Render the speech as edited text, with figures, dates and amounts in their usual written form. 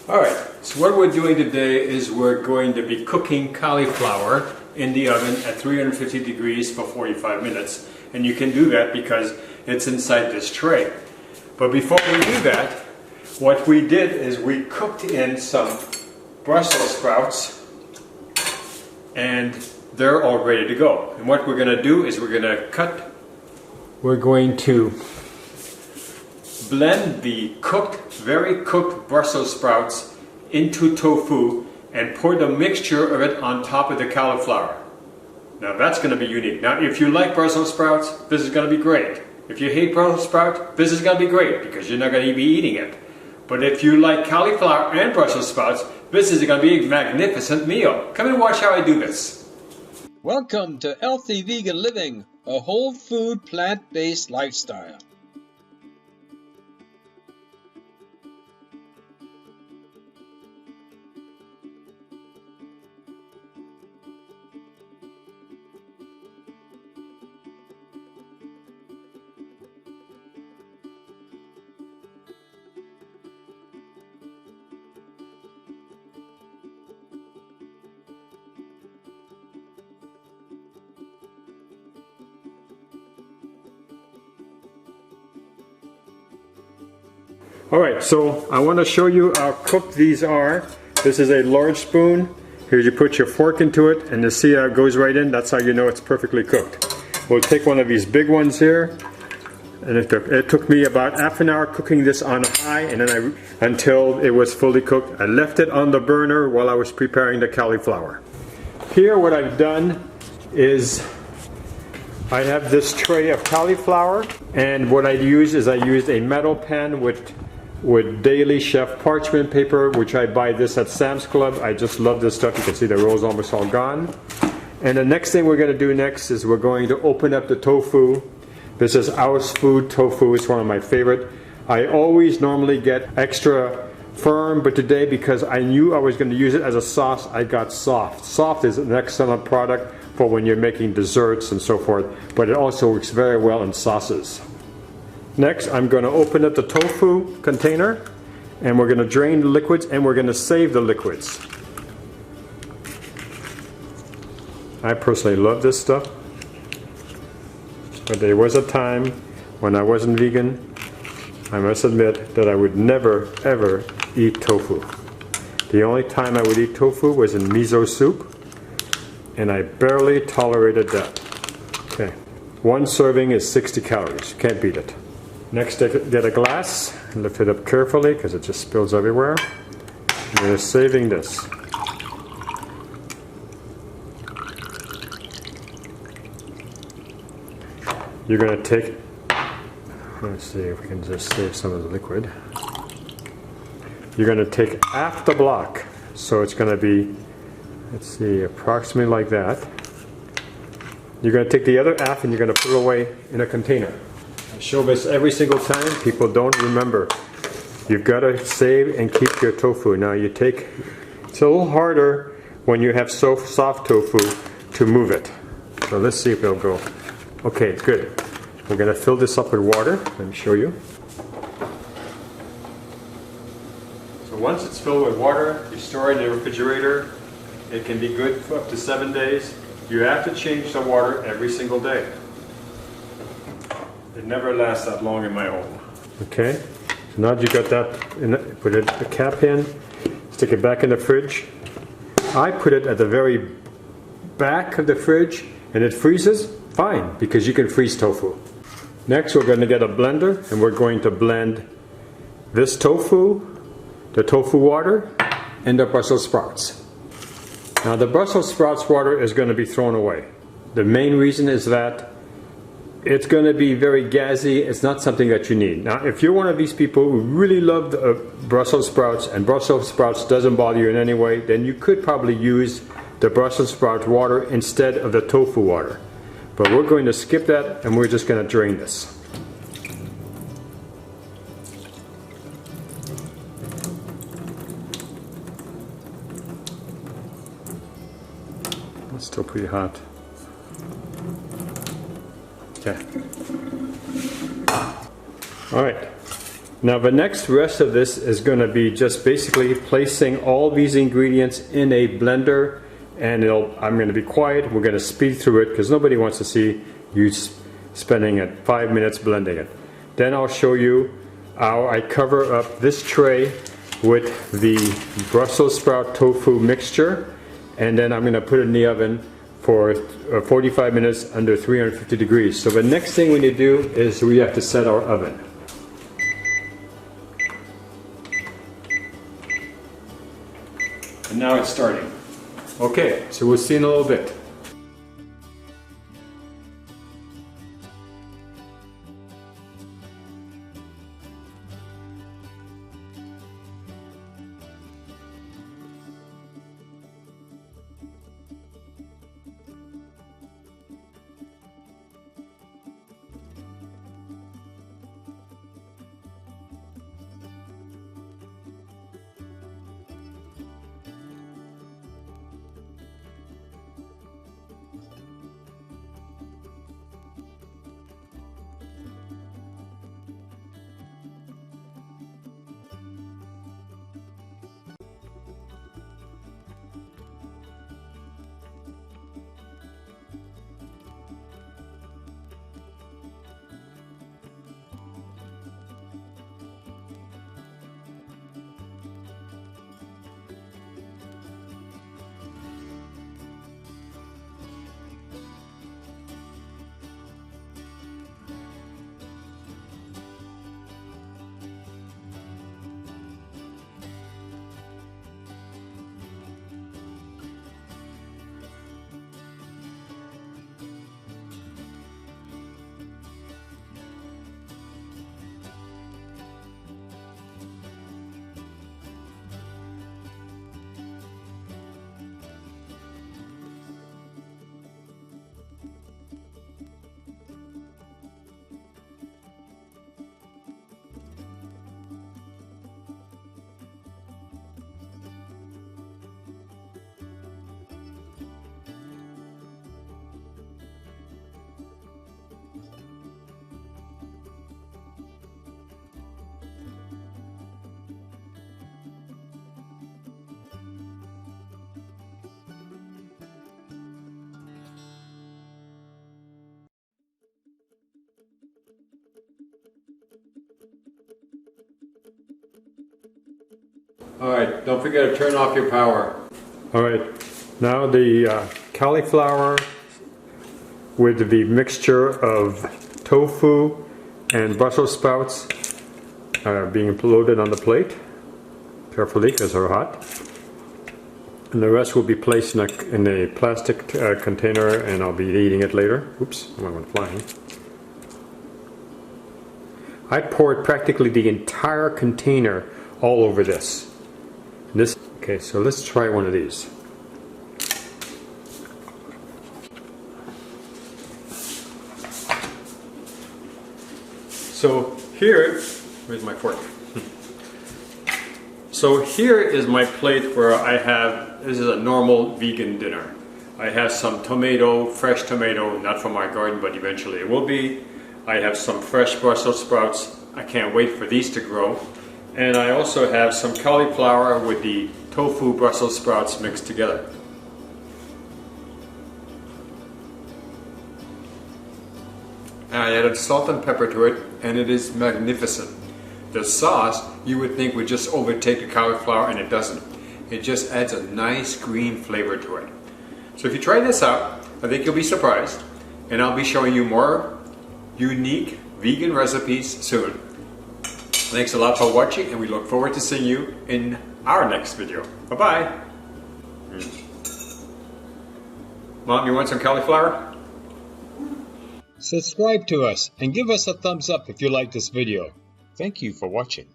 Alright, so what we're doing today is we're going to be cooking cauliflower in the oven at 350 degrees for 45 minutes. And you can do that because it's inside this tray. But before we do that, what we did is we cooked in some Brussels sprouts and they're all ready to go. And what we're going to do is we're going to blend the very cooked Brussels sprouts into tofu and pour the mixture of it on top of the cauliflower. Now that's going to be unique. Now if you like Brussels sprouts, this is going to be great. If you hate Brussels sprouts, this is going to be great because you're not going to be eating it. But if you like cauliflower and Brussels sprouts, this is going to be a magnificent meal. Come and watch how I do this. Welcome to Healthy Vegan Living, a whole food plant-based lifestyle. Alright, so I want to show you how cooked these are. This is a large spoon. Here you put your fork into it and you see how it goes right in. That's how you know it's perfectly cooked. We'll take one of these big ones here. And it took me about half an hour cooking this on high and then until it was fully cooked. I left it on the burner while I was preparing the cauliflower. Here what I've done is I have this tray of cauliflower, and what I used is I used a metal pan with Daily Chef parchment paper, which I buy this at Sam's Club. I just love this stuff. You can see the roll's almost all gone. And the next thing we're going to do next is we're going to open up the tofu. This is House Food Tofu. It's one of my favorite. I always normally get extra firm, but today because I knew I was going to use it as a sauce, I got soft. Soft is an excellent product for when you're making desserts and so forth, but it also works very well in sauces. Next, I'm going to open up the tofu container and we're going to drain the liquids and we're going to save the liquids. I personally love this stuff, but there was a time when I wasn't vegan, I must admit that I would never ever eat tofu. The only time I would eat tofu was in miso soup, and I barely tolerated that. Okay, one serving is 60 calories. Can't beat it. Next, get a glass and lift it up carefully because it just spills everywhere. And we're saving this. You're going to take, let's see if we can just save some of the liquid. You're going to take half the block, so it's going to be, let's see, approximately like that. You're going to take the other half and you're going to put it away in a container. I show this every single time. People don't remember. You've got to save and keep your tofu. Now you take, it's a little harder when you have soft tofu to move it. So let's see if it'll go. Okay, good. We're going to fill this up with water. Let me show you. So once it's filled with water, you store it in the refrigerator. It can be good for up to 7 days. You have to change the water every single day. It never lasts that long in my home. Okay, so now you got that, put the cap in, stick it back in the fridge. I put it at the very back of the fridge and it freezes, fine, because you can freeze tofu. Next we're going to get a blender and we're going to blend this tofu, the tofu water, and the Brussels sprouts. Now the Brussels sprouts water is going to be thrown away. The main reason is that it's going to be very gassy. It's not something that you need. Now if you're one of these people who really love Brussels sprouts and Brussels sprouts doesn't bother you in any way, then you could probably use the Brussels sprouts water instead of the tofu water. But we're going to skip that and we're just going to drain this. It's still pretty hot. Okay. All right. Now the next rest of this is going to be just basically placing all these ingredients in a blender, and I'm going to be quiet. We're going to speed through it because nobody wants to see you spending 5 minutes blending it. Then I'll show you how I cover up this tray with the Brussels sprout tofu mixture, and then I'm going to put it in the oven for 45 minutes under 350 degrees. So the next thing we need to do is we have to set our oven. And now it's starting. Okay, so we'll see in a little bit. Alright, don't forget to turn off your power. Alright, now the cauliflower with the mixture of tofu and Brussels sprouts are being loaded on the plate. Carefully, because they're hot. And the rest will be placed in a plastic container, and I'll be eating it later. Oops, I went flying. I poured practically the entire container all over this. Okay, so let's try one of these. So here, where's my fork? So here is my plate where I have, this is a normal vegan dinner. I have some tomato, fresh tomato, not from my garden, but eventually it will be. I have some fresh Brussels sprouts. I can't wait for these to grow. And I also have some cauliflower with the tofu Brussels sprouts mixed together. And I added salt and pepper to it, and it is magnificent. The sauce, you would think, would just overtake the cauliflower, and it doesn't. It just adds a nice green flavor to it. So if you try this out, I think you'll be surprised. And I'll be showing you more unique vegan recipes soon. Thanks a lot for watching, and we look forward to seeing you in our next video. Bye-bye. Mom, you want some cauliflower? Subscribe to us and give us a thumbs up if you like this video. Thank you for watching.